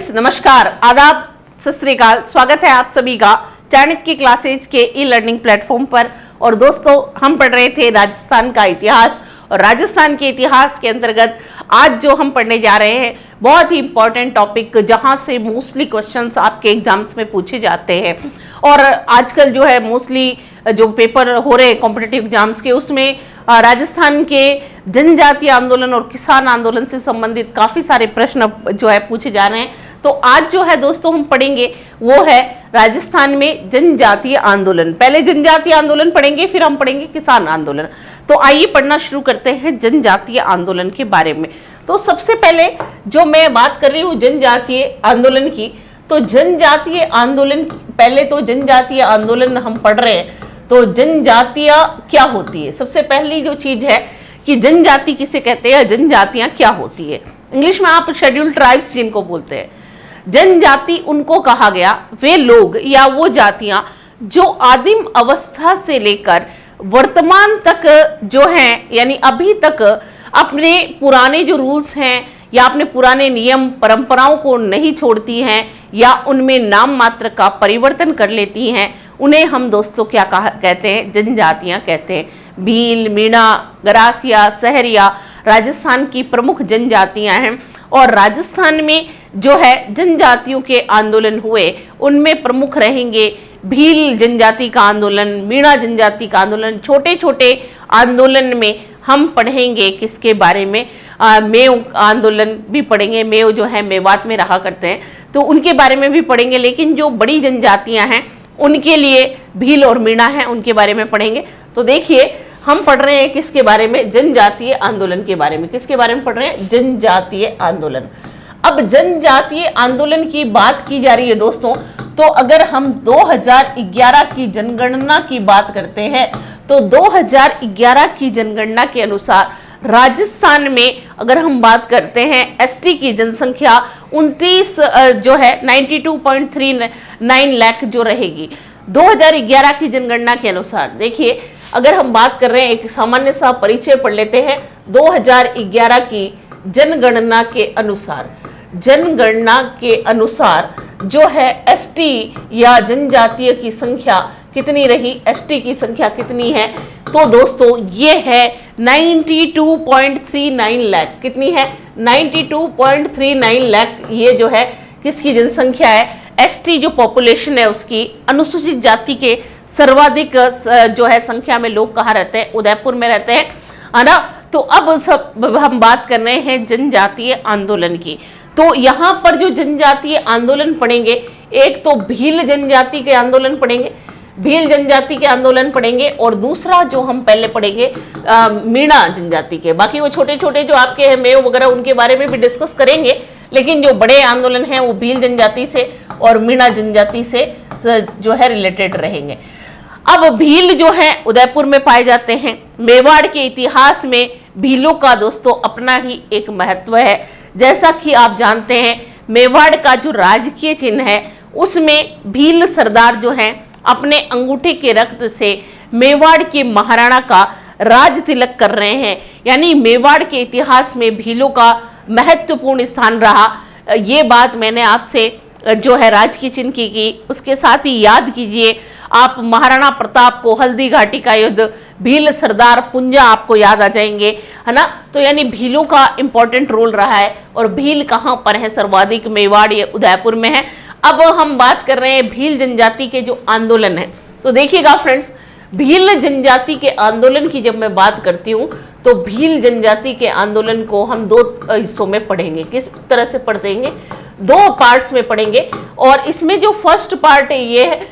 Friends, नमस्कार, आदाब, सत श्री अकाल। स्वागत है आप सभी का चाणक्य क्लासेज के ई लर्निंग प्लेटफॉर्म पर। और दोस्तों, हम पढ़ रहे थे राजस्थान का इतिहास, और राजस्थान के इतिहास के अंतर्गत आज जो हम पढ़ने जा रहे हैं बहुत ही इंपॉर्टेंट टॉपिक, जहां से मोस्टली क्वेश्चंस आपके एग्जाम्स में पूछे जाते हैं। और आजकल जो है मोस्टली जो पेपर हो रहे हैं कॉम्पिटिटिव एग्जाम्स के, उसमें राजस्थान के जनजातीय आंदोलन और किसान आंदोलन से संबंधित काफी सारे प्रश्न जो है पूछे जा रहे हैं। तो आज जो है दोस्तों हम पढ़ेंगे वो है राजस्थान में जनजातीय आंदोलन। पहले जनजातीय आंदोलन पढ़ेंगे, फिर हम पढ़ेंगे किसान आंदोलन। तो आइए पढ़ना शुरू करते हैं जनजातीय आंदोलन के बारे में। तो सबसे पहले जो मैं बात कर रही हूँ जनजातीय आंदोलन की, तो जनजातीय आंदोलन, पहले तो जनजातीय आंदोलन हम पढ़ रहे हैं तो जनजातियां क्या होती है। सबसे पहली जो चीज है कि जनजाति किसे कहते हैं, जनजातियां क्या होती है। इंग्लिश में आप शेड्यूल्ड ट्राइब्स जिनको बोलते हैं। जनजाति उनको कहा गया वे लोग या वो जातियां जो आदिम अवस्था से लेकर वर्तमान तक जो हैं, यानी अभी तक अपने पुराने जो रूल्स हैं या अपने पुराने नियम परंपराओं को नहीं छोड़ती हैं या उनमें नाम मात्र का परिवर्तन कर लेती हैं, उन्हें हम दोस्तों क्या कहते हैं, जनजातियां कहते हैं। भील, मीणा, गरासिया, सहरिया राजस्थान की प्रमुख जनजातियां हैं। और राजस्थान में जो है जनजातियों के आंदोलन हुए, उनमें प्रमुख रहेंगे भील जनजाति का आंदोलन, मीणा जनजाति का आंदोलन। छोटे छोटे आंदोलन में हम पढ़ेंगे किसके बारे में, मेव आंदोलन भी पढ़ेंगे। मेव जो है मेवात में रहा करते हैं, तो उनके बारे में भी पढ़ेंगे। लेकिन जो बड़ी जनजातियां हैं उनके लिए भील और मीणा है, उनके बारे में पढ़ेंगे। तो देखिए, हम पढ़ रहे हैं किसके बारे में, जनजातीय आंदोलन के बारे में। किसके बारे में पढ़ रहे हैं, जनजातीय आंदोलन। अब जनजातीय आंदोलन की बात की जा रही है दोस्तों, तो अगर हम 2011 की जनगणना की बात करते हैं तो 2011 की जनगणना के अनुसार राजस्थान में अगर हम बात करते हैं एसटी की जनसंख्या 29 जो है 92.39 लाख जो रहेगी 2011 की जनगणना के अनुसार। देखिए, अगर हम बात कर रहे हैं, एक सामान्य सा परिचय पढ़ लेते हैं 2011 की जनगणना के अनुसार। जनगणना के अनुसार जो है एसटी या जनजातीय की संख्या कितनी रही, एसटी की संख्या कितनी है, तो दोस्तों ये है 92.39 लाख। कितनी है, 92.39 लाख। ये जो है किसकी जनसंख्या है, एसटी जो पॉपुलेशन है उसकी। अनुसूचित जाति के सर्वाधिक जो है संख्या में लोग कहाँ रहते हैं, उदयपुर में रहते हैं, है ना। तो अब सब हम बात कर रहे हैं जनजातीय आंदोलन की। तो यहाँ पर जो जनजातीय आंदोलन पढ़ेंगे, एक तो भील जनजाति के आंदोलन पढ़ेंगे, भील जनजाति के आंदोलन पढ़ेंगे, और दूसरा जो हम पहले पढ़ेंगे मीणा जनजाति के। बाकी वो छोटे छोटे जो आपके हैं मेव वगैरह, उनके बारे में भी डिस्कस करेंगे, लेकिन जो बड़े आंदोलन हैं वो भील जनजाति से और मीणा जनजाति से जो है रिलेटेड रहेंगे। अब भील जो है उदयपुर में पाए जाते हैं। मेवाड़ के इतिहास में भीलों का दोस्तों अपना ही एक महत्व है। जैसा कि आप जानते हैं, मेवाड़ का जो राजकीय चिन्ह है उसमें भील सरदार जो हैं अपने अंगूठे के रक्त से मेवाड़ के महाराणा का राज तिलक कर रहे हैं। यानी मेवाड़ के इतिहास में भीलों का महत्वपूर्ण स्थान रहा। ये बात मैंने आपसे जो है राजकीय चिन्ह की, उसके साथ ही याद कीजिए आप महाराणा प्रताप को, हल्दी घाटी का युद्ध, भील सरदार पुंजा आपको याद आ जाएंगे, है ना। तो यानी भीलों का इंपॉर्टेंट रोल रहा है। और भील कहाँ पर है, सर्वाधिक मेवाड़ ये उदयपुर में है। अब हम बात कर रहे हैं भील जनजाति के जो आंदोलन है। तो देखिएगा फ्रेंड्स, भील जनजाति के आंदोलन की जब मैं बात करती हूँ तो भील जनजाति के आंदोलन को हम दो हिस्सों में पढ़ेंगे। किस तरह से पढ़ेंगे, दो पार्ट्स में पढ़ेंगे। और इसमें जो फर्स्ट पार्ट है ये है,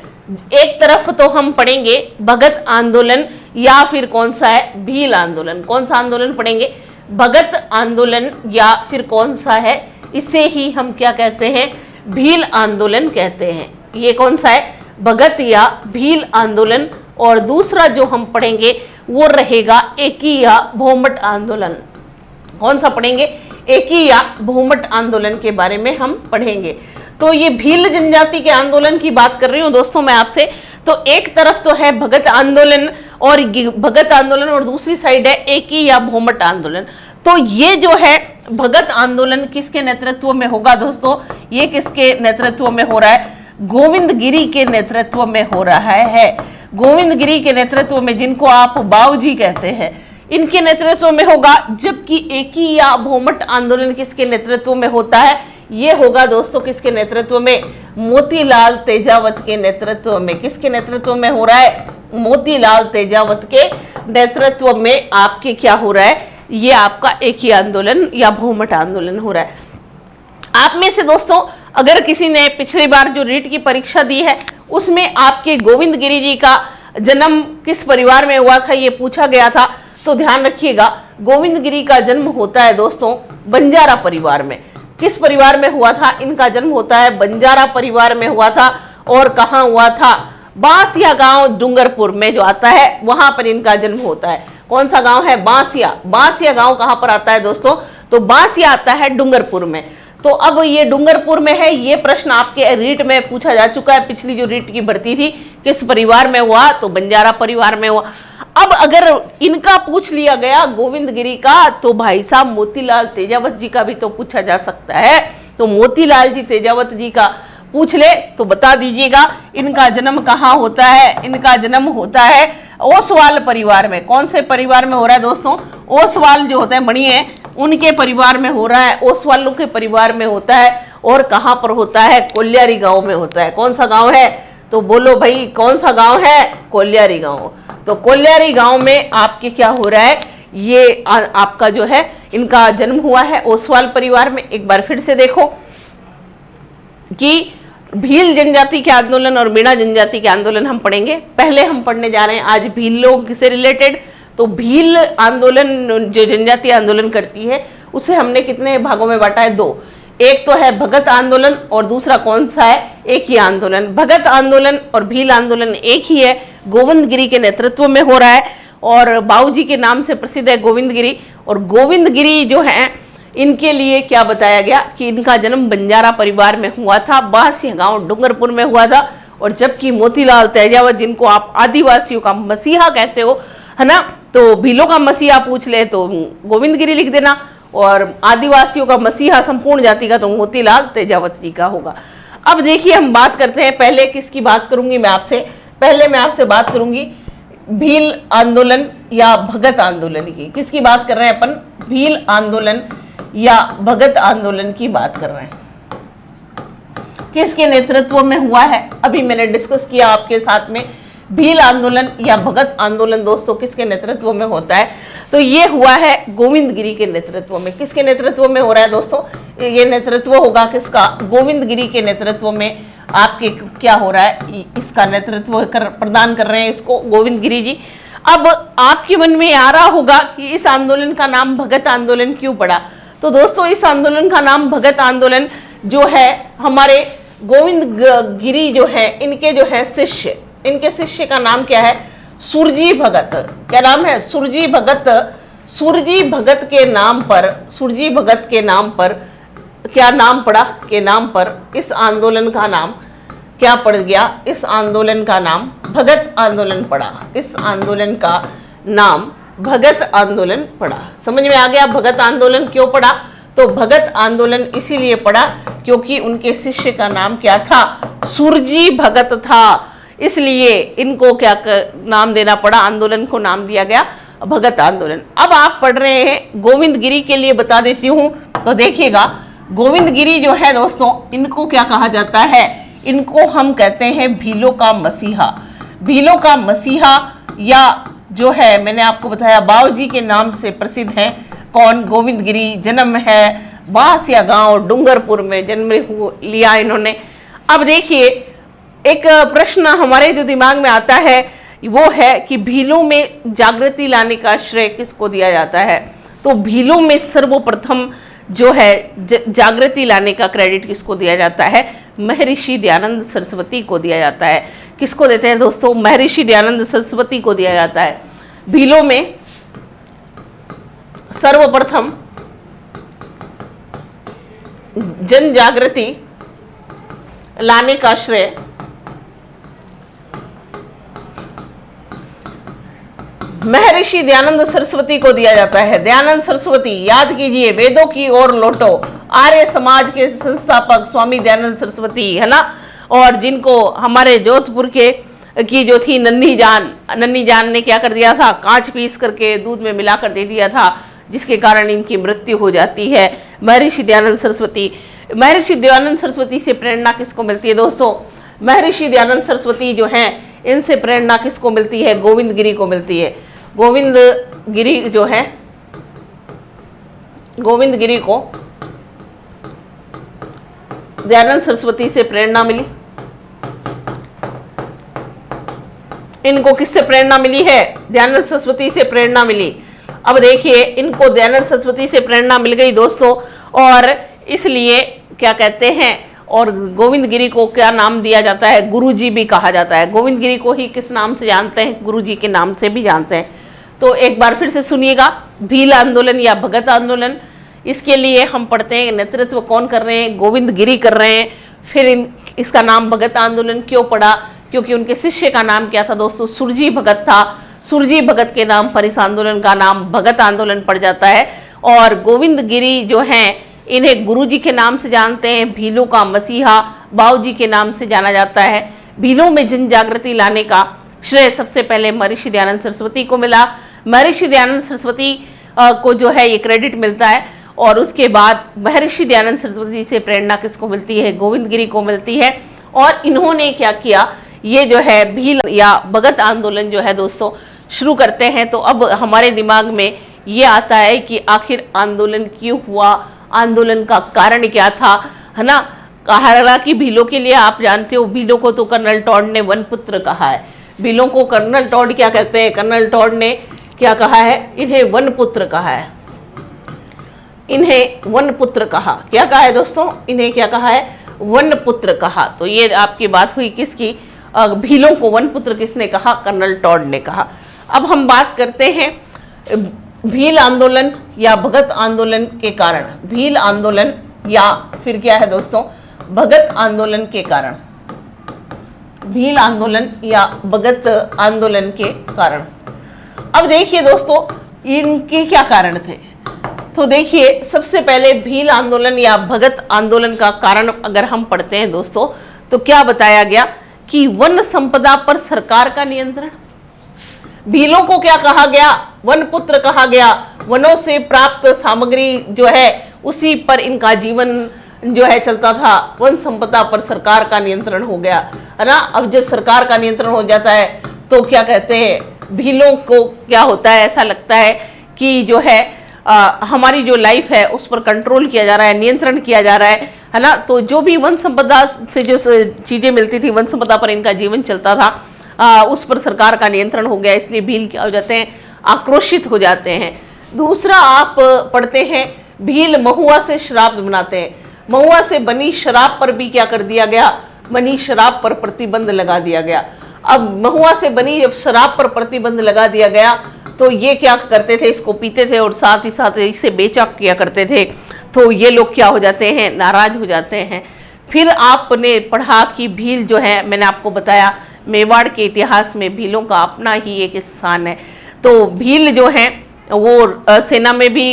एक तरफ तो हम पढ़ेंगे भगत आंदोलन या फिर कौन सा है, भील आंदोलन। कौन सा आंदोलन पढ़ेंगे, भगत आंदोलन या फिर कौन सा है, इसे ही हम क्या कहते हैं, भील आंदोलन कहते हैं। ये कौन सा है, भगत या भील आंदोलन। और दूसरा जो हम पढ़ेंगे वो रहेगा एकी या भोमट आंदोलन। कौन सा पढ़ेंगे, एकी या भोमट आंदोलन के बारे में हम पढ़ेंगे। तो ये भील जनजाति के आंदोलन की बात कर रही हूँ दोस्तों मैं आपसे। तो एक तरफ तो है भगत आंदोलन और दूसरी साइड है एकी या भोमट आंदोलन। तो ये जो है भगत आंदोलन किसके नेतृत्व में होगा दोस्तों? ये किसके नेतृत्व में हो रहा है? गोविंद गिरी के नेतृत्व में हो रहा है। गोविंद गिरी के नेतृत्व में, जिनको आप बाऊजी कहते हैं, इनके नेतृत्व में होगा। जबकि एकी या भोमट आंदोलन किसके नेतृत्व में होता है? ये होगा दोस्तों किसके नेतृत्व में? मोतीलाल तेजावत के नेतृत्व में। किसके नेतृत्व में हो रहा है? मोतीलाल तेजावत के नेतृत्व में आपके क्या हो रहा है? ये आपका एकी आंदोलन या भोमट आंदोलन हो रहा है। आप में से दोस्तों अगर किसी ने पिछली बार जो रीट की परीक्षा दी है उसमें आपके गोविंद गिरी जी का जन्म किस परिवार में हुआ था ये पूछा गया था, तो ध्यान रखिएगा गोविंद गिरी का जन्म होता है दोस्तों बंजारा परिवार में। किस परिवार में हुआ था? इनका जन्म होता है बंजारा परिवार में हुआ था। और कहाँ हुआ था? बांसिया गांव डूंगरपुर में जो आता है वहां पर इनका जन्म होता है। कौन सा गांव है? बांसिया। बांसिया गांव कहां पर आता है दोस्तों? तो बांसिया आता है डूंगरपुर में। तो अब ये डूंगरपुर में है, ये प्रश्न आपके रीट में पूछा जा चुका है। पिछली जो रीट की भर्ती थी किस परिवार में हुआ? तो बंजारा परिवार में हुआ। अब अगर इनका पूछ लिया गया गोविंद गिरी का, तो भाई साहब मोतीलाल तेजावत जी का भी तो पूछा जा सकता है। तो मोतीलाल जी तेजावत जी का पूछ ले तो बता दीजिएगा इनका जन्म कहाँ होता है? इनका जन्म होता है ओसवाल परिवार में। कौन से परिवार में हो रहा है दोस्तों? ओसवाल जो होता है मणि है उनके परिवार में हो रहा है, ओसवालों के परिवार में होता है। और कहाँ पर होता है? कोल्यारी गांव में होता है। कौन सा गांव है? तो बोलो भाई कौन सा गांव है? कोल्यारी गांव। तो कोल्यारी गांव में आपके क्या हो रहा है? ये आपका जो है इनका जन्म हुआ है ओसवाल परिवार में। एक बार फिर से देखो कि भील जनजाति के आंदोलन और मीणा जनजाति के आंदोलन हम पढ़ेंगे। पहले हम पढ़ने जा रहे हैं आज भील लोग से रिलेटेड। तो भील आंदोलन जो जनजाति आंदोलन करती है उसे हमने कितने भागों में बांटा है? दो। एक तो है भगत आंदोलन और दूसरा कौन सा है? एक ही आंदोलन। भगत आंदोलन और भील आंदोलन एक ही है, गोविंद गिरी के नेतृत्व में हो रहा है और बाऊजी के नाम से प्रसिद्ध है गोविंद गिरी। और गोविंद गिरी जो है इनके लिए क्या बताया गया कि इनका जन्म बंजारा परिवार में हुआ था, बांसिया गांव डूंगरपुर में हुआ था। और जबकि मोतीलाल तेजावत जिनको आप आदिवासियों का मसीहा कहते हो, है ना, तो भीलों का मसीहा पूछ ले तो गोविंद गिरी लिख देना, और आदिवासियों का मसीहा संपूर्ण जाति का तो मोतीलाल तेजावत जी का होगा। अब देखिए हम बात करते हैं, पहले किसकी बात करूंगी मैं आपसे? पहले मैं आपसे बात करूंगी भील आंदोलन या भगत आंदोलन की। किसकी बात कर रहे हैं अपन? भील आंदोलन या भगत आंदोलन की बात कर रहे हैं। किसके नेतृत्व में हुआ है? अभी मैंने डिस्कस किया आपके साथ में। भील आंदोलन या भगत आंदोलन दोस्तों किसके नेतृत्व में होता है? तो ये हुआ है गोविंद गिरी के नेतृत्व में। किसके नेतृत्व में हो रहा है दोस्तों? ये नेतृत्व होगा किसका? गोविंद गिरी के नेतृत्व में। आपके क्या हो रहा है? इसका नेतृत्व प्रदान कर रहे हैं इसको गोविंद गिरी जी। अब आपके मन में आ रहा होगा कि इस आंदोलन का नाम भगत आंदोलन क्यों पड़ा? तो दोस्तों इस आंदोलन का नाम भगत आंदोलन जो है हमारे गोविंद गिरी जो है इनके जो है शिष्य, इनके शिष्य का नाम क्या है? सुरजी भगत। क्या नाम है? सुरजी भगत। सुरजी भगत के नाम पर, सुरजी भगत के नाम पर क्या नाम पड़ा? के नाम पर इस आंदोलन का नाम क्या पड़ गया? इस आंदोलन का नाम भगत आंदोलन पड़ा। इस आंदोलन का नाम भगत आंदोलन पड़ा। समझ में आ गया भगत आंदोलन क्यों पड़ा? तो भगत आंदोलन इसीलिए पड़ा क्योंकि उनके शिष्य का नाम क्या था? सुरजी भगत था। इसलिए इनको क्या नाम देना पड़ा? आंदोलन को नाम दिया गया भगत आंदोलन। अब आप पढ़ रहे हैं गोविंद गिरी के लिए बता देती हूँ। तो देखिएगा गोविंद गिरी जो है दोस्तों इनको क्या कहा जाता है? इनको हम कहते हैं भीलों का मसीहा। भीलों का मसीहा या जो है मैंने आपको बताया बाऊजी के नाम से प्रसिद्ध है। कौन? गोविंद गिरी। जन्म है बांसिया गांव डूंगरपुर में जन्म लिया इन्होंने। अब देखिए एक प्रश्न हमारे जो दिमाग में आता है वो है कि भीलों में जागृति लाने का श्रेय किसको दिया जाता है? तो भीलों में सर्वप्रथम जो है जागृति लाने का क्रेडिट किसको दिया जाता है? महर्षि दयानंद सरस्वती को दिया जाता है। किसको देते हैं दोस्तों? महर्षि दयानंद सरस्वती को दिया जाता है। भीलों में सर्वप्रथम जन जागृति लाने का श्रेय महर्षि दयानंद सरस्वती को दिया जाता है। दयानंद सरस्वती याद कीजिए, वेदों की ओर लौटो, आर्य समाज के संस्थापक स्वामी दयानंद सरस्वती है ना। और जिनको हमारे जोधपुर के की जो थी नन्ही जान ने क्या कर दिया था, कांच पीस करके दूध में मिलाकर दे दिया था, जिसके कारण इनकी मृत्यु हो जाती है। महर्षि दयानंद सरस्वती। महर्षि दयानंद सरस्वती से प्रेरणा किसको मिलती है दोस्तों? महर्षि दयानंद सरस्वती जो हैं, इनसे प्रेरणा किसको मिलती है? गोविंद गिरी को मिलती है। गोविंद गिरी जो है, गोविंद गिरी को दयानंद सरस्वती से प्रेरणा मिली। इनको किससे प्रेरणा मिली है? दयानंद सरस्वती से प्रेरणा मिली। अब देखिए, इनको दयानंद सरस्वती से प्रेरणा मिल गई दोस्तों, और इसलिए क्या कहते हैं, और गोविंद गिरी को क्या नाम दिया जाता है? गुरुजी भी कहा जाता है। गोविंद गिरी को ही किस नाम से जानते हैं? गुरुजी के नाम से भी जानते हैं। तो एक बार फिर से सुनिएगा, भील आंदोलन या भगत आंदोलन, इसके लिए हम पढ़ते हैं नेतृत्व कौन कर रहे हैं? गोविंद गिरी कर रहे हैं। फिर इसका नाम भगत आंदोलन क्यों पड़ा? क्योंकि उनके शिष्य का नाम क्या था दोस्तों? सुरजी भगत था। सुरजी भगत के नाम पर इस आंदोलन का नाम भगत आंदोलन पड़ जाता है। और गोविंद गिरी जो हैं, इन्हें गुरुजी के नाम से जानते हैं। भीलों का मसीहा बाऊजी के नाम से जाना जाता है। भीलों में जन जागृति लाने का श्रेय सबसे पहले महर्षि दयानंद सरस्वती को मिला। महर्षि दयानंद सरस्वती को जो है ये क्रेडिट मिलता है। और उसके बाद महर्षि दयानंद सरस्वती से प्रेरणा किसको मिलती है? गोविंद गिरी को मिलती है। और इन्होंने क्या किया, ये जो है भील या भगत आंदोलन जो है दोस्तों शुरू करते हैं। तो अब हमारे दिमाग में ये आता है कि आखिर आंदोलन क्यों हुआ, आंदोलन का कारण क्या था, है ना। हालांकि भीलों के लिए आप जानते हो, भीलों को तो कर्नल टॉड ने वन पुत्र कहा है। भीलों को कर्नल टॉड क्या कहते हैं? कर्नल टॉड ने क्या कहा है? इन्हें वन पुत्र कहा है। इन्हें वन पुत्र कहा। क्या कहा है दोस्तों? इन्हें क्या कहा है? वन पुत्र कहा। तो ये आपकी बात हुई किसकी? भीलों को वन पुत्र किसने कहा? कर्नल टॉड ने कहा। अब हम बात करते हैं भील आंदोलन या भगत आंदोलन के कारण। भील आंदोलन या फिर क्या है दोस्तों? भगत आंदोलन के कारण। भील आंदोलन या भगत आंदोलन के कारण। अब देखिए दोस्तों, इनके क्या कारण थे? तो देखिए, सबसे पहले भील आंदोलन या भगत आंदोलन का कारण अगर हम पढ़ते हैं दोस्तों, तो क्या बताया गया कि वन संपदा पर सरकार का नियंत्रण। भीलों को क्या कहा गया? वन पुत्र कहा गया। वनों से प्राप्त सामग्री जो है उसी पर इनका जीवन जो है चलता था। वन संपदा पर सरकार का नियंत्रण हो गया, है ना। अब जब सरकार का नियंत्रण हो जाता है तो क्या कहते हैं, भीलों को क्या होता है, ऐसा लगता है कि जो है हमारी जो लाइफ है उस पर कंट्रोल किया जा रहा है, नियंत्रण किया जा रहा है ना। तो जो भी वन संपदा से जो चीज़ें मिलती थी, वन संपदा पर इनका जीवन चलता था, उस पर सरकार का नियंत्रण हो गया। इसलिए भील क्या हो जाते हैं? आक्रोशित हो जाते हैं। दूसरा आप पढ़ते हैं, भील महुआ से शराब बनाते हैं। महुआ से बनी शराब पर भी क्या कर दिया गया? बनी शराब पर प्रतिबंध लगा दिया गया। अब महुआ से बनी जब शराब पर प्रतिबंध लगा दिया गया तो ये क्या करते थे? इसको पीते थे और साथ ही साथ इसे बेचा किया करते थे। तो ये लोग क्या हो जाते हैं? नाराज हो जाते हैं। फिर आपने पढ़ा कि भील जो है, मैंने आपको बताया मेवाड़ के इतिहास में भीलों का अपना ही एक स्थान है। तो भील जो हैं वो सेना में भी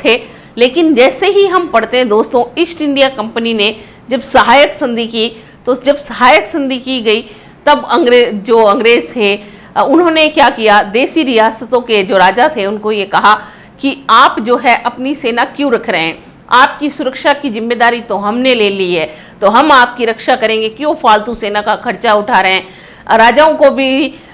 थे। लेकिन जैसे ही हम पढ़ते हैं दोस्तों, ईस्ट इंडिया कंपनी ने जब सहायक संधि की, तो जब सहायक संधि की गई तब अंग्रेज थे, उन्होंने क्या किया? देसी रियासतों के जो राजा थे उनको ये कहा कि आप जो है अपनी सेना क्यों रख रहे हैं? आपकी सुरक्षा की जिम्मेदारी तो हमने ले ली है, तो हम आपकी रक्षा करेंगे, क्यों फालतू सेना का खर्चा उठा रहे हैं?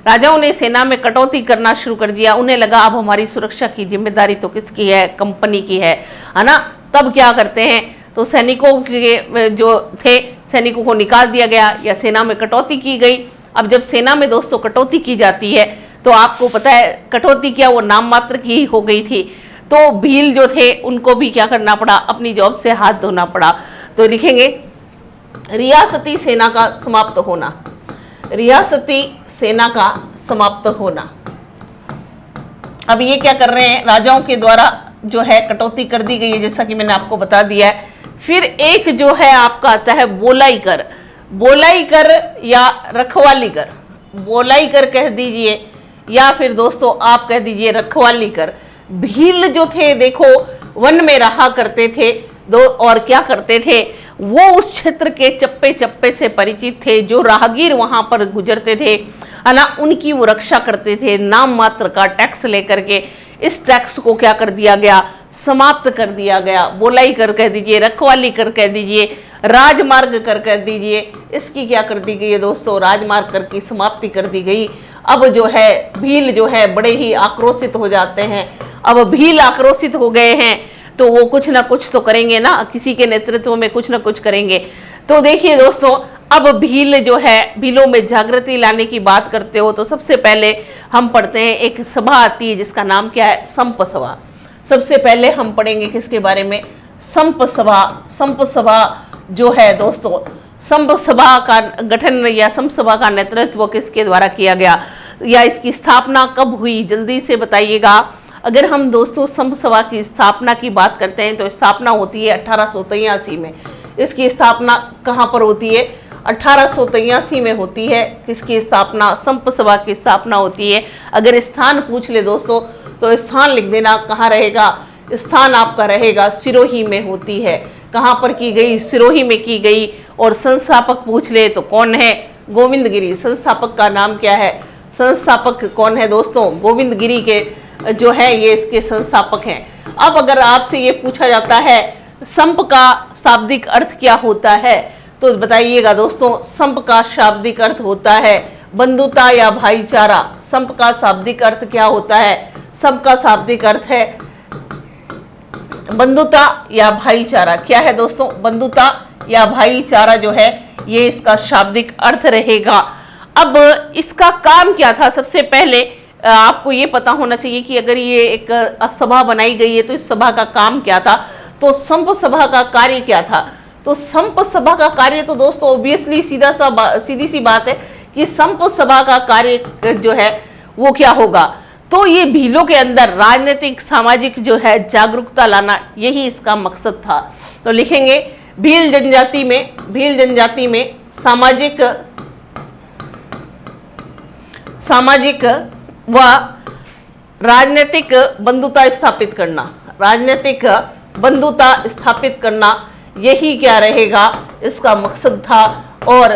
राजाओं ने सेना में कटौती करना शुरू कर दिया। उन्हें लगा अब हमारी सुरक्षा की जिम्मेदारी तो किसकी है? कंपनी की है ना। तब क्या करते हैं? तो सैनिकों के जो थे, सैनिकों को निकाल दिया गया या सेना में कटौती की गई। अब जब सेना में दोस्तों कटौती की जाती है तो आपको पता है कटौती क्या, वो नाम मात्र की हो गई थी। तो भील जो थे उनको भी क्या करना पड़ा? अपनी जॉब से हाथ धोना पड़ा। तो लिखेंगे रियासती सेना का समाप्त होना। रियासती सेना का समाप्त होना। अब ये क्या कर रहे हैं? राजाओं के द्वारा जो है कटौती कर दी गई है, जैसा कि मैंने आपको बता दिया है। फिर एक जो है आपका आता है बोलाई कर। बोलाई कर या रखवाली कर, बोलाई कर कह दीजिए या फिर दोस्तों आप कह दीजिए रखवाली कर। भील जो थे देखो वन में रहा करते थे और क्या करते थे, वो उस क्षेत्र के चप्पे चप्पे से परिचित थे। जो राहगीर वहां पर गुजरते थे है ना, उनकी वो रक्षा करते थे। नाम मात्र का टैक्स लेकर के इस टैक्स को क्या कर दिया गया, समाप्त कर दिया गया। बोलाई कर कह दीजिए, रखवाली कर कह दीजिए, राजमार्ग कर कह दीजिए, इसकी क्या कर दी गई है दोस्तों, राजमार्ग कर की समाप्ति कर दी गई। अब जो है भील जो है बड़े ही आक्रोशित हो जाते हैं। अब भील आक्रोशित हो गए हैं तो वो कुछ ना कुछ तो करेंगे ना, किसी के नेतृत्व में कुछ ना कुछ करेंगे। तो देखिए दोस्तों, अब भील जो है, भीलों में जागृति लाने की बात करते हो तो सबसे पहले हम पढ़ते हैं एक सभा आती है जिसका नाम क्या है, संप सभा। सबसे पहले हम पढ़ेंगे किसके बारे में, संप सभा। संप सभा जो है दोस्तों, संप सभा का गठन या संप सभा का नेतृत्व किसके द्वारा किया गया या इसकी स्थापना कब हुई, जल्दी से बताइएगा। अगर हम दोस्तों संप सभा की स्थापना की बात करते हैं तो स्थापना होती है 1883 में। इसकी स्थापना कहाँ पर होती है, 1883 में होती है। किसकी स्थापना, संप सभा की स्थापना होती है। अगर स्थान पूछ ले दोस्तों तो स्थान लिख देना, कहाँ रहेगा, स्थान आपका रहेगा सिरोही में होती है। कहाँ पर की गई, सिरोही में की गई। और संस्थापक पूछ ले तो कौन है, गोविंद गिरी। संस्थापक का नाम क्या है, संस्थापक कौन है दोस्तों, गोविंद गिरी के जो है ये इसके संस्थापक हैं। अब अगर आपसे ये पूछा जाता है संप का शाब्दिक अर्थ क्या होता है तो बताइएगा दोस्तों, संप का शाब्दिक अर्थ होता है बंधुता या भाईचारा। संप का शाब्दिक अर्थ क्या होता है, संप का शाब्दिक अर्थ है बंधुता या भाईचारा। क्या है दोस्तों, बंधुता या भाईचारा जो है ये इसका शाब्दिक अर्थ रहेगा। अब इसका काम क्या था, सबसे पहले आपको ये पता होना चाहिए कि अगर ये एक सभा बनाई गई है तो इस सभा का काम क्या था। तो संप सभा का कार्य क्या था, तो संप सभा का कार्य तो दोस्तों ऑब्वियसली सीधी सी बात है कि संप सभा का कार्य जो है वो क्या होगा, तो ये भीलों के अंदर राजनीतिक सामाजिक जो है जागरूकता लाना, यही इसका मकसद था। तो लिखेंगे भील जनजाति में सामाजिक व राजनीतिक बंधुता स्थापित करना, राजनीतिक बंधुता स्थापित करना, यही क्या रहेगा इसका मकसद था। और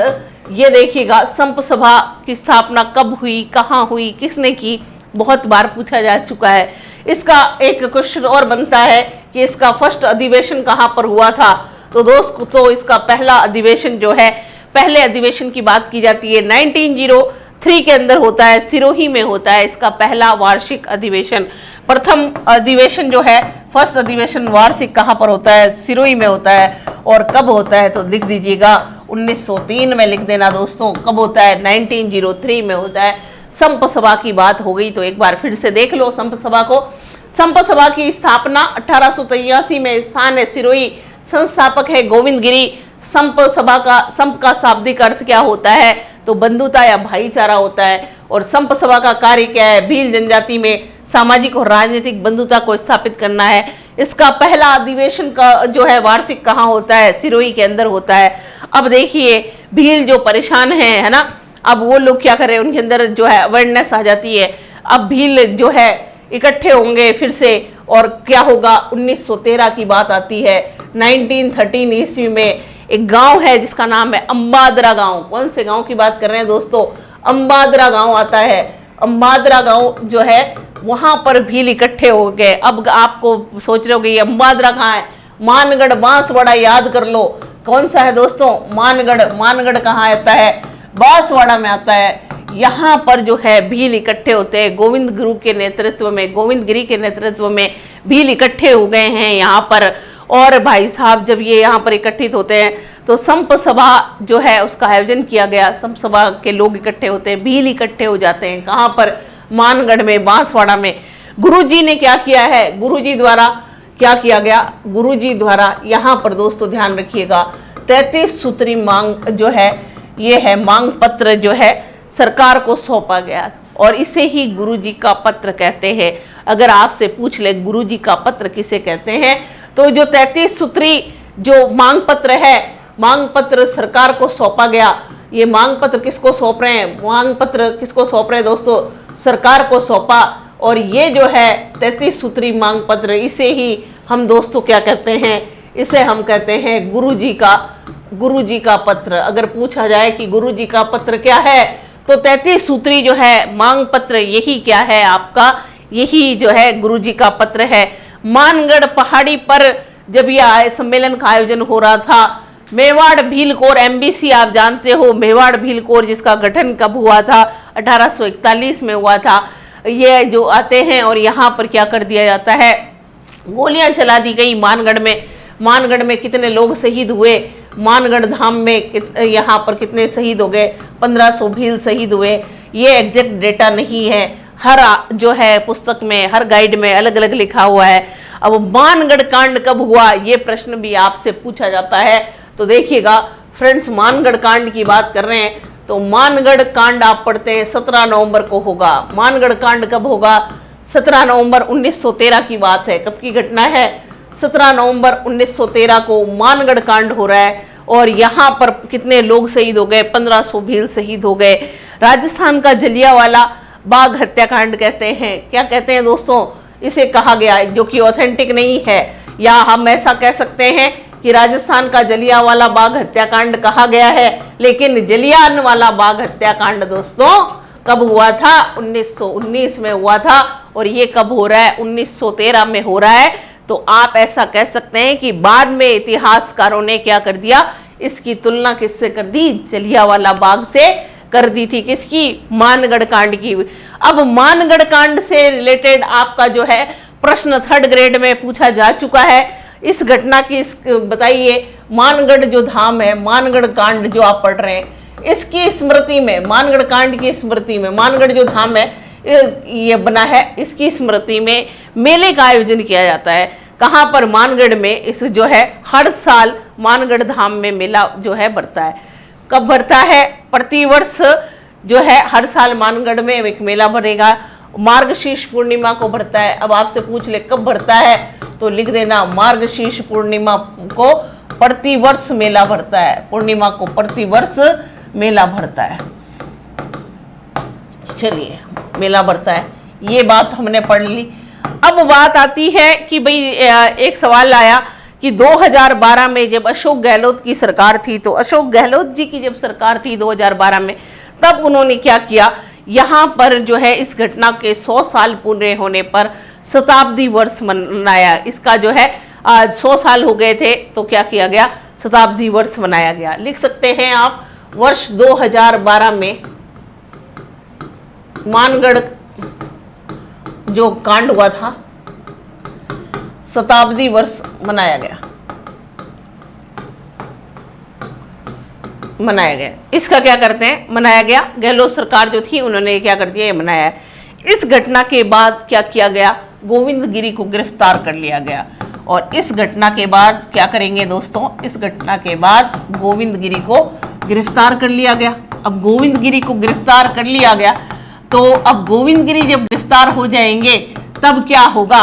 ये देखिएगा संप सभा की स्थापना कब हुई, कहाँ हुई, किसने की, बहुत बार पूछा जा चुका है। इसका एक क्वेश्चन और बनता है कि इसका फर्स्ट अधिवेशन कहाँ पर हुआ था। तो दोस्तों इसका पहला अधिवेशन जो है, पहले अधिवेशन की बात की जाती है 1903 के अंदर होता है, सिरोही में होता है इसका पहला वार्षिक अधिवेशन। प्रथम अधिवेशन जो है, फर्स्ट अधिवेशन वार्षिक कहाँ पर होता है, सिरोही में होता है। और कब होता है तो लिख दीजिएगा 1903 में लिख देना दोस्तों। कब होता है, 1903 में होता है। संप सभा की बात हो गई तो एक बार फिर से देख लो संप सभा को। संप सभा की स्थापना 1883 में, स्थान है सिरोही, संस्थापक है गोविंद गिरी। संप का शाब्दिक अर्थ क्या होता है तो बंधुता या भाईचारा होता है। और संप सभा का कार्य क्या है, भील जनजाति में सामाजिक और राजनीतिक बंधुता को स्थापित करना है। इसका पहला अधिवेशन का जो है वार्षिक कहाँ होता है, सिरोही के अंदर होता है। अब देखिए भील जो परेशान है ना, अब वो लोग क्या कर रहे हैं, उनके अंदर जो है अवेयरनेस आ जाती है। अब भील जो है इकट्ठे होंगे फिर से, और क्या होगा, 1913 की बात आती है। 1913 ईस्वी में एक गांव है जिसका नाम है अंबादरा गांव। कौन से गांव की बात कर रहे हैं दोस्तों, अंबादरा गांव आता है। अंबादरा गांव जो है वहां पर भील इकट्ठे हो गए। अब आपको सोच रहे हो कि अंबादरा कहाँ है, मानगढ़ बांसवाड़ा याद कर लो। कौन सा है दोस्तों, मानगढ़ कहाँ आता है, बांसवाड़ा में आता है। यहाँ पर जो है भील इकट्ठे होते हैं गोविंद गिरी के नेतृत्व में भील इकट्ठे हो गए हैं यहाँ पर। और भाई साहब जब ये यहाँ पर इकट्ठित होते हैं तो संप सभा जो है उसका आयोजन किया गया। संप सभा के लोग इकट्ठे होते हैं, भील इकट्ठे हो जाते हैं कहाँ पर, मानगढ़ में, बांसवाड़ा में। गुरुजी ने क्या किया है, गुरुजी द्वारा क्या किया गया, गुरुजी द्वारा यहाँ पर दोस्तों ध्यान रखिएगा 33 सूत्री मांग जो है, ये है मांग पत्र जो है सरकार को सौंपा गया। और इसे ही गुरुजी का पत्र कहते हैं। अगर आपसे पूछ ले गुरुजी का पत्र किसे कहते हैं, तो जो 33 सूत्री जो मांग पत्र है, मांग पत्र सरकार को सौंपा गया। ये मांग पत्र किसको सौंप रहे हैं, मांग पत्र किसको सौंप रहे हैं दोस्तों, सरकार को सौंपा। और ये जो है 33 सूत्री मांग पत्र, इसे ही हम दोस्तों क्या कहते हैं, इसे हम कहते हैं गुरुजी का पत्र। अगर पूछा जाए कि गुरुजी का पत्र क्या है, तो 33 सूत्री जो है मांग पत्र, यही क्या है आपका, यही जो है गुरुजी का पत्र है। मानगढ़ पहाड़ी पर जब यह सम्मेलन का आयोजन हो रहा था, मेवाड़ भील कोर MBC आप जानते हो, मेवाड़ भील कोर जिसका गठन कब हुआ था, 1841 में हुआ था। ये जो आते हैं और यहाँ पर क्या कर दिया जाता है, गोलियां चला दी गई मानगढ़ में। मानगढ़ में कितने लोग शहीद हुए, मानगढ़ धाम में यहाँ पर कितने शहीद हो गए, 1500 भील शहीद हुए। ये एग्जैक्ट डेटा नहीं है, हर जो है पुस्तक में, हर गाइड में अलग अलग लिखा हुआ है। अब मानगढ़ कांड कब हुआ, ये प्रश्न भी आपसे पूछा जाता है। तो देखिएगा फ्रेंड्स, मानगढ़ कांड की बात कर रहे हैं तो मानगढ़ कांड आप पढ़ते हैं 17 नवंबर को होगा। मानगढ़ कांड कब होगा, 17 नवंबर 1913 की बात है। कब की घटना है, 17 नवंबर 1913 को मानगढ़ कांड हो रहा है। और यहाँ पर कितने लोग शहीद हो गए, 1500 भील शहीद हो गए। राजस्थान का जलियांवाला बाग हत्याकांड कहते हैं, क्या कहते हैं दोस्तों, इसे कहा गया है, जो कि ऑथेंटिक नहीं है, या हम ऐसा कह सकते हैं कि राजस्थान का जलियांवाला बाग हत्याकांड कहा गया है, लेकिन जलियांवाला बाग हत्याकांड दोस्तों कब हुआ था, 1919 में हुआ था। और ये कब हो रहा है, 1913 में हो रहा है। तो आप ऐसा कह सकते हैं कि बाद में इतिहासकारों ने क्या कर दिया, इसकी तुलना किससे कर दी, जलियांवाला बाग से कर दी थी, किसकी, मानगढ़ कांड की। अब मानगढ़ कांड से रिलेटेड आपका जो है प्रश्न 3rd ग्रेड में पूछा जा चुका है। इस घटना की बताइए, मानगढ़ जो धाम है, मानगढ़ कांड जो आप पढ़ रहे हैं, इसकी स्मृति में, मानगढ़ कांड की स्मृति में, मानगढ़ जो धाम है ये बना है, इसकी स्मृति में मेले का आयोजन किया जाता है। कहाँ पर, मानगढ़ में। इस जो है हर साल मानगढ़ धाम में मेला जो है बढ़ता है। कब बढ़ता है, प्रतिवर्ष जो है हर साल मानगढ़ में एक मेला भरेगा, मार्गशीर्ष पूर्णिमा को बढ़ता है। अब आपसे पूछ ले कब बढ़ता है, तो लिख देना मार्गशीर्ष पूर्णिमा को प्रतिवर्ष मेला भरता है, पूर्णिमा को प्रतिवर्ष मेला भरता है। चलिए, मेला बढ़ता है, ये बात हमने पढ़ ली। अब बात आती है कि भाई एक सवाल आया कि 2012 में जब अशोक गहलोत की सरकार थी, तो अशोक गहलोत जी की जब सरकार थी 2012 में, तब उन्होंने क्या किया, यहाँ पर जो है इस घटना के 100 साल पूरे होने पर शताब्दी वर्ष मनाया। इसका जो है आज 100 साल हो गए थे, तो क्या किया गया, शताब्दी वर्ष मनाया गया। लिख सकते हैं आप, वर्ष 2012 में मानगढ़ जो कांड हुआ था, शताब्दी वर्ष मनाया गया। इसका क्या करते हैं, मनाया गया। गहलोत सरकार जो थी उन्होंने क्या कर दिया, ये मनाया है। इस घटना के बाद क्या किया गया, गोविंद गिरी को गिरफ्तार कर लिया गया। और इस घटना के बाद क्या करेंगे दोस्तों, इस घटना के बाद गोविंद गिरी को गिरफ्तार कर लिया गया। अब गोविंद गिरी को गिरफ्तार कर लिया गया, तो अब गोविंद गिरी जब गिरफ्तार हो जाएंगे तब क्या होगा,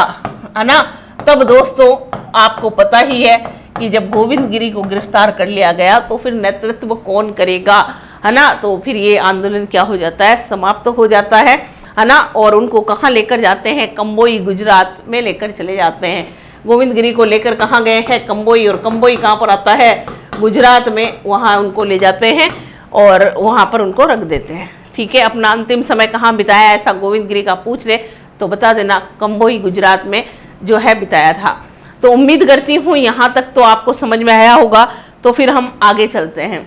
है ना। तब दोस्तों आपको पता ही है कि जब गोविंद गिरी को गिरफ्तार कर लिया गया, तो फिर नेतृत्व कौन करेगा, है ना। तो फिर ये आंदोलन क्या हो जाता है, समाप्त हो जाता है ना। और उनको कहाँ लेकर जाते हैं, कंबोई गुजरात में लेकर चले जाते हैं। गोविंद गिरी को लेकर कहाँ गए हैं, कंबोई। और कंबोई कहाँ पर आता है, गुजरात में। वहाँ उनको ले जाते हैं और वहाँ पर उनको रख देते हैं। ठीक है, अपना अंतिम समय कहाँ बिताया, ऐसा गोविंद गिरी का पूछ ले तो बता देना, कंबोई गुजरात में जो है बिताया था। तो उम्मीद करती हूँ यहाँ तक तो आपको समझ में आया होगा। तो फिर हम आगे चलते हैं।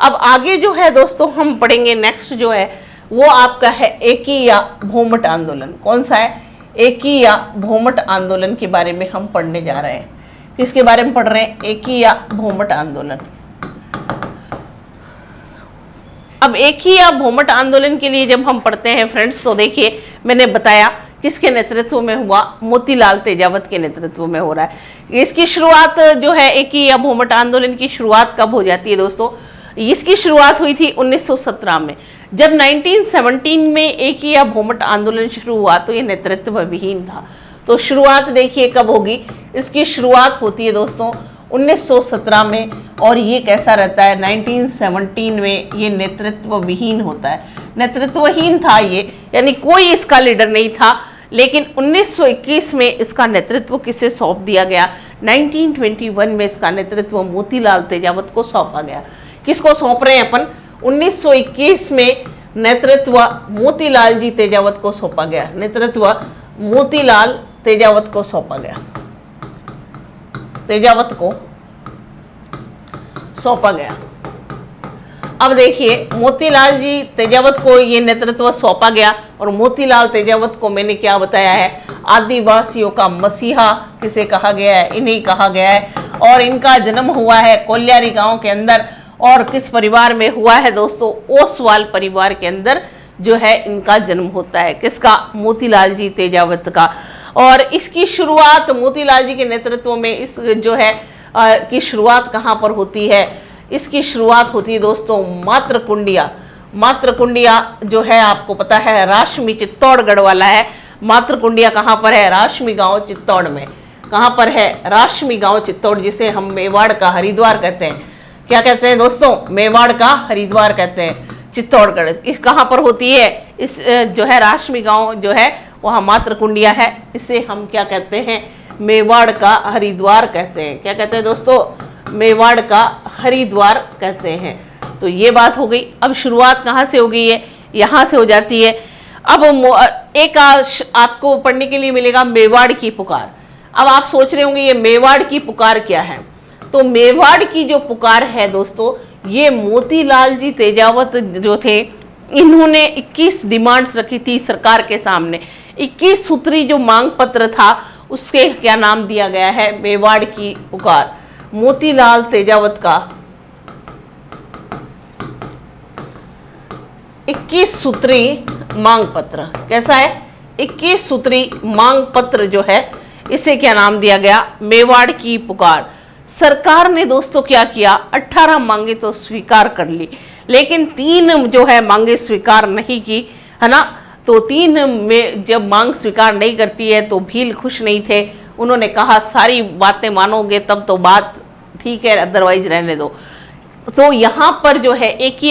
अब आगे जो है दोस्तों हम पढ़ेंगे, नेक्स्ट जो है वो आपका है एकी या भोमट आंदोलन। कौन सा है, एकी या भोमट आंदोलन के बारे में हम पढ़ने जा रहे हैं। किसके बारे में पढ़ रहे हैं, एकी या भोमट आंदोलन। अब एकी या भोमट आंदोलन के लिए जब हम पढ़ते हैं फ्रेंड्स, तो देखिए मैंने बताया किसके नेतृत्व में हुआ, मोतीलाल तेजावत के नेतृत्व में हो रहा है। इसकी शुरुआत जो है, एकी या भोमट आंदोलन की शुरुआत कब हो जाती है दोस्तों, इसकी शुरुआत हुई थी 1917 में। जब 1917 में एकी या भोमट आंदोलन शुरू हुआ तो ये नेतृत्व विहीन था। तो शुरुआत देखिए कब होगी, इसकी शुरुआत होती है दोस्तों 1917 में, और ये कैसा रहता है 1917 में ये नेतृत्व विहीन होता है। नेतृत्वहीन था ये, यानी कोई इसका लीडर नहीं था। लेकिन 1921 में इसका नेतृत्व किसे सौंप दिया गया? 1921 में इसका नेतृत्व मोतीलाल तेजावत को सौंपा गया। किसको सौंप रहे हैं अपन? 1921 में नेतृत्व मोतीलाल जी तेजावत को सौंपा गया। नेतृत्व मोतीलाल तेजावत को सौंपा गया, तेजावत को सौंपा गया। अब देखिए, मोतीलाल जी तेजावत को ये नेतृत्व सौंपा गया, और मोतीलाल तेजावत को मैंने क्या बताया है? आदिवासियों का मसीहा किसे कहा गया है? इन्हें कहा गया है। और इनका जन्म हुआ है कोल्यारी गांव के अंदर, और किस परिवार में हुआ है दोस्तों? ओसवाल परिवार के अंदर जो है इनका जन्म होता है। किसका? मोतीलाल जी तेजावत का। और इसकी शुरुआत मोतीलाल जी के नेतृत्व में इस जो है की शुरुआत कहाँ पर होती है? इसकी शुरुआत होती है दोस्तों मातृकुंडिया। मातृकुंडिया जो है आपको पता है राशमी चित्तौड़गढ़ वाला है। मातृकुंडिया कहाँ पर है? राशमी गांव चित्तौड़ में। कहाँ पर है? राशमी गांव चित्तौड़, जिसे हम मेवाड़ का हरिद्वार कहते हैं। क्या कहते हैं दोस्तों? मेवाड़ का हरिद्वार कहते हैं चित्तौड़गढ़। इस कहाँ पर होती है? इस जो है राशमी गांव जो है वहाँ मातृकुंडिया है। इसे हम क्या कहते हैं? मेवाड़ का हरिद्वार कहते हैं। क्या कहते हैं दोस्तों? मेवाड़ का हरिद्वार कहते हैं। तो ये बात हो गई। अब शुरुआत कहाँ से हो गई है? यहाँ से हो जाती है। अब एक आपको पढ़ने के लिए मिलेगा मेवाड़ की पुकार। अब आप सोच रहे होंगे ये मेवाड़ की पुकार क्या है? तो मेवाड़ की जो पुकार है दोस्तों, ये मोतीलाल जी तेजावत जो थे, इन्होंने 21 डिमांड्स रखी थी सरकार के सामने। 21 सूत्री जो मांग पत्र था उसके क्या नाम दिया गया है? मेवाड़ की पुकार। मोतीलाल तेजावत का 21 सूत्री मांग पत्र कैसा है? 21 सूत्री मांग पत्र जो है इसे क्या नाम दिया गया? मेवाड़ की पुकार। सरकार ने दोस्तों क्या किया? 18 मांगे तो स्वीकार कर ली, लेकिन 3 जो है मांगे स्वीकार नहीं की, है ना। तो 3 में जब मांग स्वीकार नहीं करती है तो भील खुश नहीं थे। उन्होंने कहा सारी बातें मानोगे तब तो बात ठीक है, अदरवाइज रहने दो। तो यहाँ पर जो है एक ही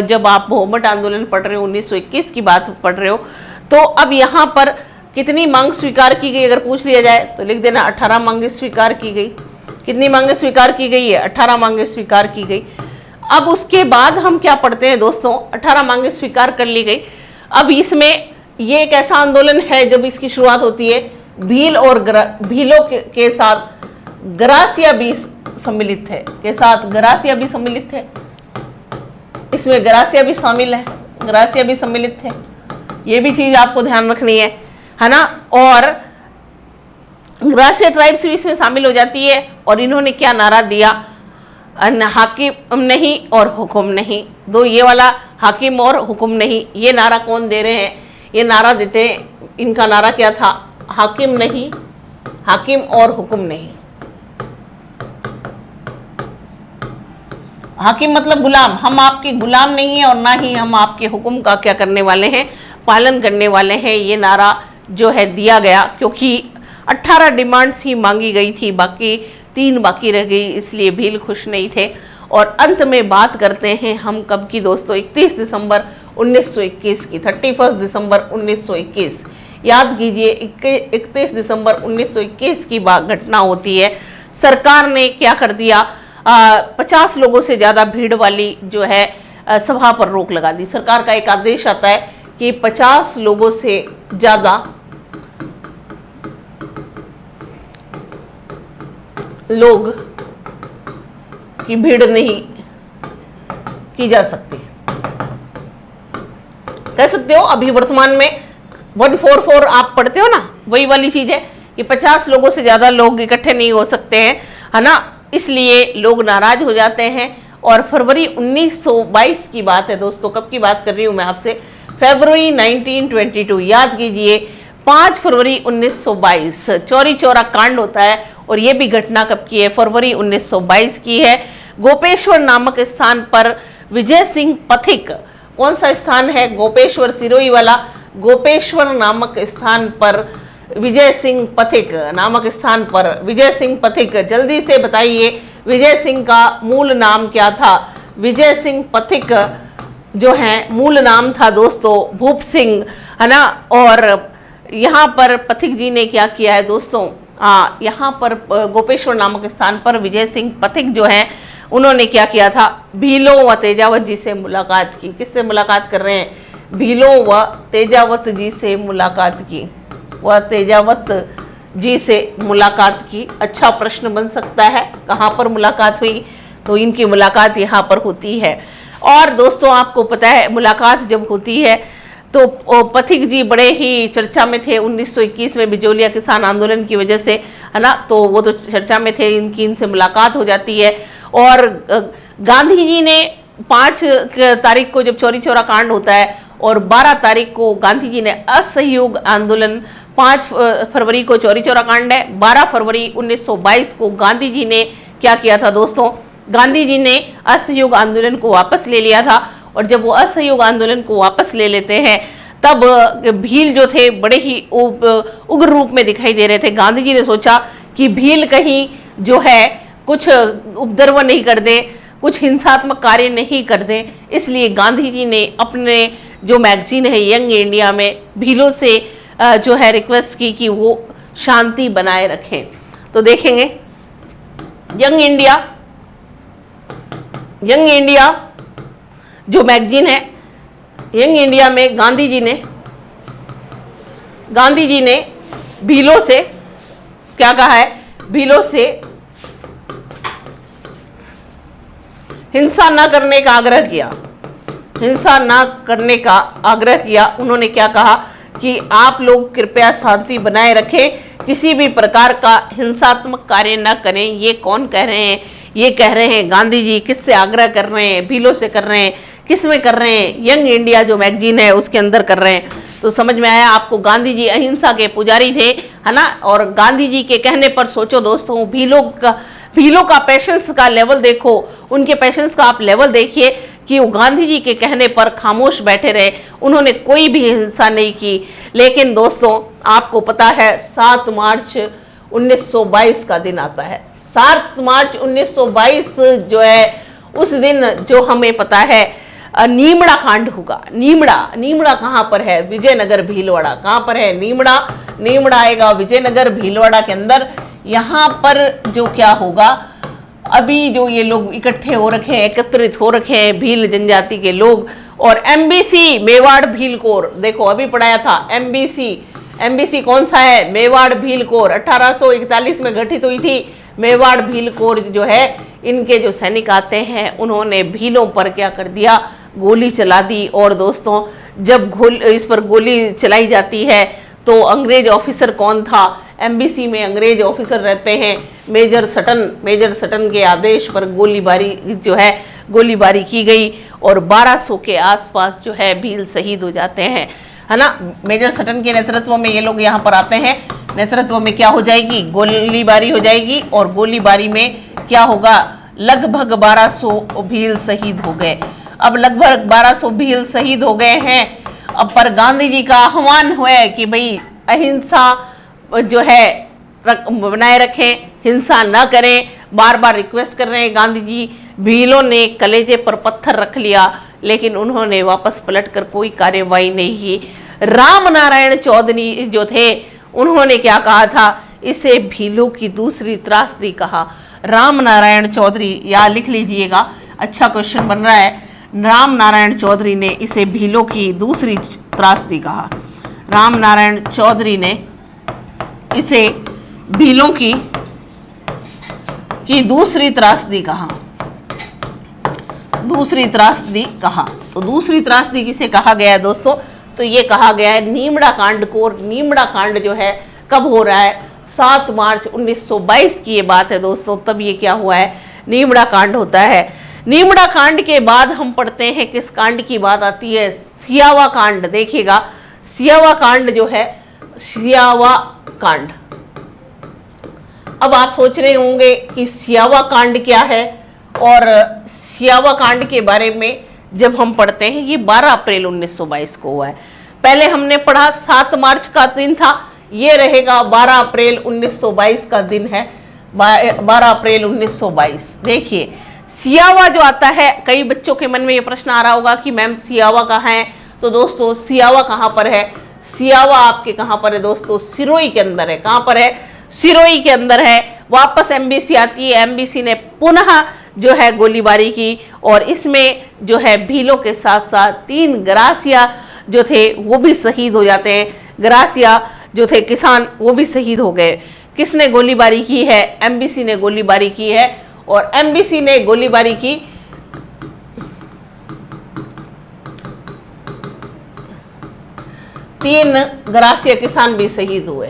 जब आप बहुमत आंदोलन पढ़ रहे हो, 1921 की बात पढ़ रहे हो, तो अब यहाँ पर कितनी मांग स्वीकार की गई अगर पूछ लिया जाए तो लिख देना 18 मांगे स्वीकार की गई। कितनी मांगे स्वीकार की गई है? 18 मांगे स्वीकार की गई। अब उसके बाद हम क्या पढ़ते हैं दोस्तों? 18 मांगे स्वीकार कर ली गई। अब इसमें ये एक ऐसा आंदोलन है जब इसकी शुरुआत होती है भील और भीलों के साथ गरासिया भी सम्मिलित है, के साथ गरासिया भी सम्मिलित है। इसमें गरासिया भी शामिल है, गरासिया भी सम्मिलित है। ये भी चीज आपको ध्यान रखनी है ना। और गरासिया ट्राइब्स भी इसमें शामिल हो जाती है। और इन्होंने क्या नारा दिया? हाकिम नहीं और हुक्म नहीं। दो ये वाला हाकिम और हुक्म नहीं, ये नारा कौन दे रहे हैं? ये नारा देते, इनका नारा क्या था? हाकिम नहीं, हाकिम और हुक्म नहीं। हाकिम मतलब गुलाम, हम आपके गुलाम नहीं है और ना ही हम आपके हुक्म का क्या करने वाले हैं? पालन करने वाले हैं। ये नारा जो है दिया गया, क्योंकि 18 डिमांड्स ही मांगी गई थी, बाकी 3 बाकी रह गई, इसलिए भील खुश नहीं थे। और अंत में बात करते हैं हम कब की दोस्तों? 31 दिसंबर 1921 की। 31 दिसंबर 1921 याद कीजिए। 31 दिसंबर 1921 की घटना होती है। सरकार ने क्या कर दिया? 50 लोगों से ज़्यादा भीड़ वाली जो है सभा पर रोक लगा दी। सरकार का एक आदेश आता है कि 50 लोगों से ज़्यादा लोग की भीड़ नहीं की जा सकती। कह सकते हो अभी वर्तमान में 144 आप पढ़ते हो ना, वही वाली चीज है कि 50 लोगों से ज्यादा लोग इकट्ठे नहीं हो सकते हैं, है ना। इसलिए लोग नाराज हो जाते हैं। और फरवरी 1922 की बात है दोस्तों, कब की बात कर रही हूं मैं आपसे? फरवरी 1922। याद कीजिए 5 फरवरी 1922 चौरी चौरा कांड होता है। और ये भी घटना कब की है? फरवरी 1922 की है। गोपेश्वर नामक स्थान पर विजय सिंह पथिक, कौन सा स्थान है? गोपेश्वर, सिरोही वाला गोपेश्वर नामक स्थान पर विजय सिंह पथिक नामक स्थान पर। विजय सिंह पथिक, जल्दी से बताइए विजय सिंह का मूल नाम क्या था। विजय सिंह पथिक जो है मूल नाम था दोस्तों भूप सिंह, है ना। और यहाँ पर पथिक जी ने क्या किया है दोस्तों, यहाँ पर गोपेश्वर नामक स्थान पर विजय सिंह पथिक जो है उन्होंने क्या किया था, भीलों व तेजावत जी से मुलाकात की। किससे मुलाकात कर रहे हैं, भीलों व तेजावत जी से मुलाकात की, व तेजावत जी से मुलाकात की। अच्छा प्रश्न बन सकता है, कहाँ पर मुलाकात हुई, तो इनकी मुलाकात यहाँ पर होती है। और दोस्तों आपको पता है मुलाकात जब होती है तो पथिक जी बड़े ही चर्चा में थे 1921 में बिजोलिया किसान आंदोलन की वजह से, है ना। तो वो तो चर्चा में थे, इनसे मुलाकात हो जाती है। और गांधी जी ने 5 तारीख को जब चौरी चौरा कांड होता है और 12 तारीख को गांधी जी ने असहयोग आंदोलन, 5 फरवरी को चौरी चौरा कांड है, 12 फरवरी 1922 को गांधी जी ने क्या किया था दोस्तों, गांधी जी ने असहयोग आंदोलन को वापस ले लिया था। और जब वो असहयोग आंदोलन को वापस ले लेते हैं तब भील जो थे बड़े ही उग्र रूप में दिखाई दे रहे थे। गांधी जी ने सोचा कि भील कहीं जो है कुछ उपद्रव नहीं कर दे, कुछ हिंसात्मक कार्य नहीं कर दे, इसलिए गांधी जी ने अपने जो मैगजीन है यंग इंडिया में भीलों से जो है रिक्वेस्ट की कि वो शांति बनाए रखें। तो देखेंगे यंग इंडिया जो मैगजीन है, यंग इंडिया में गांधी जी ने भीलों से क्या कहा है, भीलों से हिंसा न करने का आग्रह किया, हिंसा न करने का आग्रह किया। उन्होंने क्या कहा कि आप लोग कृपया शांति बनाए रखें, किसी भी प्रकार का हिंसात्मक कार्य न करें। ये कौन कह रहे हैं, ये कह रहे हैं गांधी जी। किससे आग्रह कर रहे हैं, भीलों से कर रहे हैं, किस में कर रहे हैं, यंग इंडिया जो मैगजीन है उसके अंदर कर रहे हैं। तो समझ में आया आपको, गांधी जी अहिंसा के पुजारी थे, है ना। और गांधी जी के कहने पर सोचो दोस्तों, भीलों का पेशेंस का लेवल देखो, उनके पेशेंस का आप लेवल देखिए कि वो गांधी जी के कहने पर खामोश बैठे रहे, उन्होंने कोई भी हिंसा नहीं की। लेकिन दोस्तों आपको पता है 7 मार्च 1922 का दिन आता है। 7 मार्च 1922 जो है उस दिन जो हमें पता है नीमड़ा कांड होगा। नीमड़ा कहाँ पर है, विजयनगर भीलवाड़ा। कहाँ पर है नीमड़ा आएगा विजयनगर भीलवाड़ा के अंदर। यहाँ पर जो क्या होगा, अभी जो ये लोग इकट्ठे हो रखे हैं, एकत्रित हो रखे हैं भील जनजाति के लोग, और एमबीसी मेवाड़ भील कोर, देखो अभी पढ़ाया था एमबीसी कौन सा है, मेवाड़ भील कोर 1841 में गठित हुई थी। मेवाड़ भील कोर जो है, इनके जो सैनिक आते हैं उन्होंने भीलों पर क्या कर दिया, गोली चला दी। और दोस्तों जब इस पर गोली चलाई जाती है तो अंग्रेज ऑफिसर कौन था, एमबीसी में अंग्रेज ऑफिसर रहते हैं मेजर सटन के आदेश पर गोलीबारी की गई और 1200 के आसपास जो है भील शहीद हो जाते हैं, है ना। मेजर सटन के नेतृत्व में ये लोग यहाँ पर आते हैं, नेतृत्व में क्या हो जाएगी, गोलीबारी हो जाएगी। और गोलीबारी में क्या होगा, लगभग 1200 भील शहीद हो गए। अब लगभग 1200 भील शहीद हो गए हैं। अब पर गांधी जी का आह्वान हुआ है कि भाई अहिंसा जो है बनाए रखें, हिंसा न करें, बार बार रिक्वेस्ट कर रहे हैं गांधी जी। भीलों ने कलेजे पर पत्थर रख लिया, लेकिन उन्होंने वापस पलटकर कोई कार्रवाई नहीं की। राम नारायण चौधरी जो थे उन्होंने क्या कहा था, इसे भीलों की दूसरी त्रासदी कहा। राम नारायण चौधरी, या लिख लीजिएगा, अच्छा क्वेश्चन बन रहा है। राम नारायण चौधरी ने इसे भीलों की दूसरी त्रासदी कहा। राम नारायण चौधरी ने इसे भीलों की दूसरी त्रासदी कहा। तो दूसरी त्रासदी किसे कहा गया है दोस्तों, तो ये कहा गया है नीमड़ा कांड को। नीमड़ा कांड जो है कब हो रहा है, 7 मार्च 1922 की ये बात है दोस्तों, तब ये क्या हुआ है, नीमड़ा कांड होता है। नीमड़ा कांड के बाद हम पढ़ते हैं किस कांड की बात आती है, सियावा कांड। देखिएगा सियावा कांड जो है, सियावा कांड। अब आप सोच रहे होंगे कि सियावा कांड क्या है, और सियावा कांड के बारे में जब हम पढ़ते हैं ये 12 अप्रैल 1922 को हुआ है। पहले हमने पढ़ा 7 मार्च का दिन था, ये रहेगा 12 अप्रैल 1922 का दिन है, 12 अप्रैल 1922। देखिए सियावा जो आता है, कई बच्चों के मन में ये प्रश्न आ रहा होगा कि मैम सियावा कहाँ है। तो दोस्तों सियावा कहाँ पर है? सियावा आपके कहाँ पर है दोस्तों? सिरोही के अंदर है। कहाँ पर है? सिरोही के अंदर है। वापस एमबीसी आती है, एमबीसी ने पुनः जो है गोलीबारी की और इसमें जो है भीलों के साथ साथ 3 गरासिया जो थे वो भी शहीद हो जाते हैं। गरासिया जो थे किसान वो भी शहीद हो गए। किसने गोलीबारी की है? एमबीसी ने गोलीबारी की है और एमबीसी ने गोलीबारी की 3 गरासिया किसान भी शहीद हुए।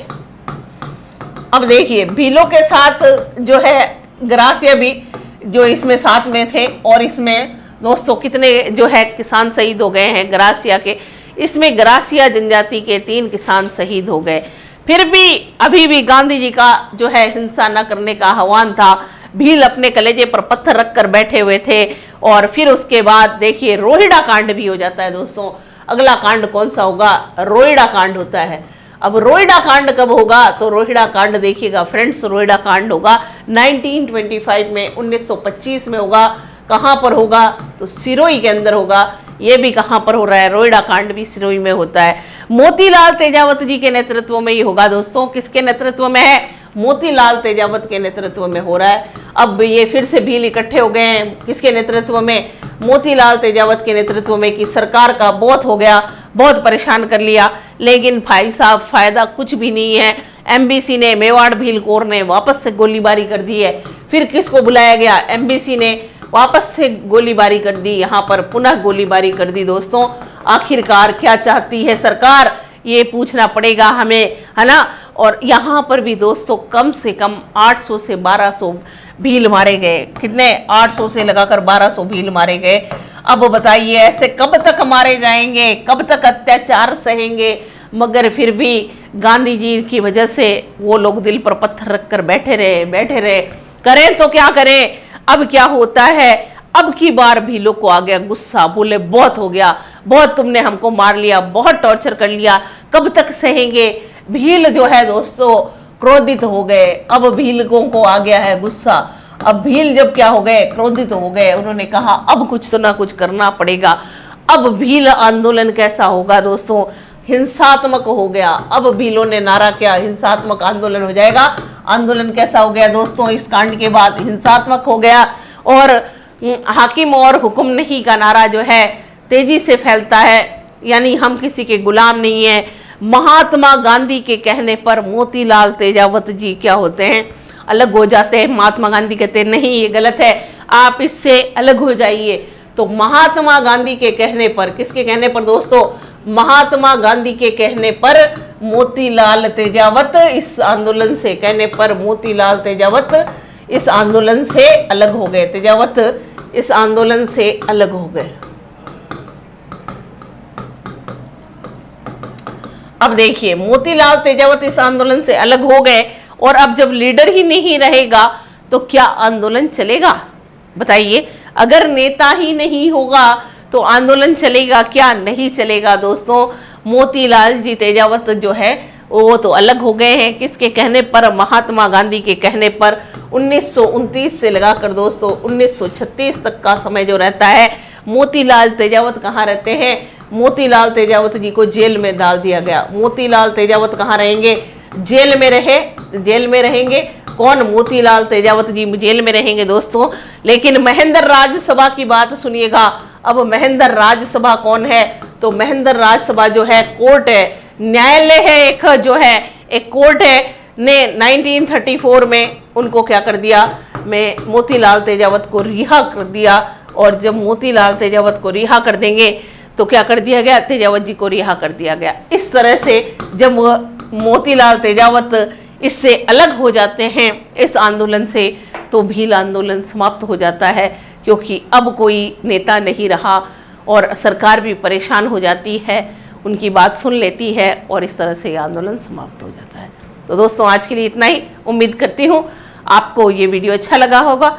अब देखिए भीलों के साथ जो है गरासिया भी जो इसमें साथ में थे और इसमें दोस्तों कितने जो है किसान शहीद हो गए हैं गरासिया के। इसमें गरासिया जनजाति के 3 किसान शहीद हो गए। फिर भी अभी भी गांधी जी का जो है हिंसा न करने का आह्वान था। भील अपने कलेजे पर पत्थर रखकर बैठे हुए थे और फिर उसके बाद देखिए रोहिड़ा कांड भी हो जाता है दोस्तों। अगला कांड कौन सा होगा? रोहिड़ा कांड होता है। अब रोहिड़ा कांड कब होगा? तो रोहिड़ा कांड देखिएगा फ्रेंड्स, रोहिड़ा कांड होगा 1925 में, 1925 में होगा। कहाँ पर होगा? तो सिरोही के अंदर होगा। ये भी कहाँ पर हो रहा है? रोहिड़ा कांड भी सिरोही में होता है। मोतीलाल तेजावत जी के नेतृत्व में ही होगा दोस्तों। किसके नेतृत्व में है? मोतीलाल तेजावत के नेतृत्व में हो रहा है। अब ये फिर से भील इकट्ठे हो गए हैं। किसके नेतृत्व में? मोतीलाल तेजावत के नेतृत्व में कि सरकार का बहुत हो गया, बहुत परेशान कर लिया, लेकिन भाई साहब फायदा कुछ भी नहीं है। एमबीसी ने, मेवाड़ भील कोर ने वापस से गोलीबारी कर दी है। फिर किसको बुलाया गया? एमबीसी ने वापस से गोलीबारी कर दी, यहाँ पर पुनः गोलीबारी कर दी दोस्तों। आखिरकार क्या चाहती है सरकार, ये पूछना पड़ेगा हमें, है ना। और यहाँ पर भी दोस्तों कम से कम 800 से 1200 भील मारे गए। कितने? 800 से लगाकर 1200 भील मारे गए। अब बताइए ऐसे कब तक मारे जाएंगे, कब तक अत्याचार सहेंगे? मगर फिर भी गांधी जी की वजह से वो लोग दिल पर पत्थर रखकर बैठे रहे। करें तो क्या करें? अब क्या होता है, अब की बार भीलों को आ गया गुस्सा। बोले बहुत हो गया, बहुत तुमने हमको मार लिया, बहुत टॉर्चर कर लिया, कब तक सहेंगे। भील जो है दोस्तों क्रोधित हो गए। अब भीलों को आ गया है गुस्सा। अब भील जब क्या हो गए? क्रोधित हो गए। उन्होंने कहा अब कुछ तो ना कुछ करना पड़ेगा। अब भील आंदोलन कैसा होगा दोस्तों? हिंसात्मक हो गया। अब भीलों ने नारा किया हिंसात्मक आंदोलन हो जाएगा। आंदोलन कैसा हो गया दोस्तों? इस कांड के बाद हिंसात्मक हो गया और हाकिम और हुक्म नहीं का नारा जो है तेजी से फैलता है, यानी हम किसी के गुलाम नहीं है। महात्मा गांधी के कहने पर मोतीलाल तेजावत जी क्या होते हैं? अलग हो जाते हैं। महात्मा गांधी कहते हैं नहीं ये गलत है, आप इससे अलग हो जाइए। तो महात्मा गांधी के कहने पर, किसके कहने पर दोस्तों? महात्मा गांधी के कहने पर मोतीलाल तेजावत इस आंदोलन से, कहने पर मोतीलाल तेजावत इस आंदोलन से अलग हो गए। तेजावत इस आंदोलन से अलग हो गए। अब देखिए मोतीलाल तेजावत इस आंदोलन से अलग हो गए और अब जब लीडर ही नहीं रहेगा तो क्या आंदोलन चलेगा? बताइए, अगर नेता ही नहीं होगा तो आंदोलन चलेगा क्या? नहीं चलेगा दोस्तों। मोतीलाल जी तेजावत जो है वो तो अलग हो गए हैं। किसके कहने पर? महात्मा गांधी के कहने पर। 1929 से लगाकर दोस्तों 1936 तक का समय जो रहता है, मोतीलाल तेजावत कहाँ रहते हैं? मोतीलाल तेजावत जी को जेल में डाल दिया गया। मोतीलाल तेजावत कहाँ रहेंगे? जेल में जेल में रहेंगे। कौन? मोतीलाल तेजावत जी जेल में रहेंगे दोस्तों। लेकिन महेंद्र राजसभा की बात सुनिएगा। अब महेंद्र राजसभा कौन है? तो महेंद्र राजसभा जो है कोर्ट है, न्यायालय है, एक जो है एक कोर्ट है ने 1934 में उनको क्या कर दिया? मैं मोतीलाल तेजावत को रिहा कर दिया। और जब मोतीलाल तेजावत को रिहा कर देंगे तो क्या कर दिया गया? तेजावत जी को रिहा कर दिया गया। इस तरह से जब मोतीलाल तेजावत इससे अलग हो जाते हैं इस आंदोलन से, तो भील आंदोलन समाप्त हो जाता है, क्योंकि अब कोई नेता नहीं रहा और सरकार भी परेशान हो जाती है, उनकी बात सुन लेती है और इस तरह से आंदोलन समाप्त हो जाता है। तो दोस्तों आज के लिए इतना ही। उम्मीद करती हूँ आपको ये वीडियो अच्छा लगा होगा।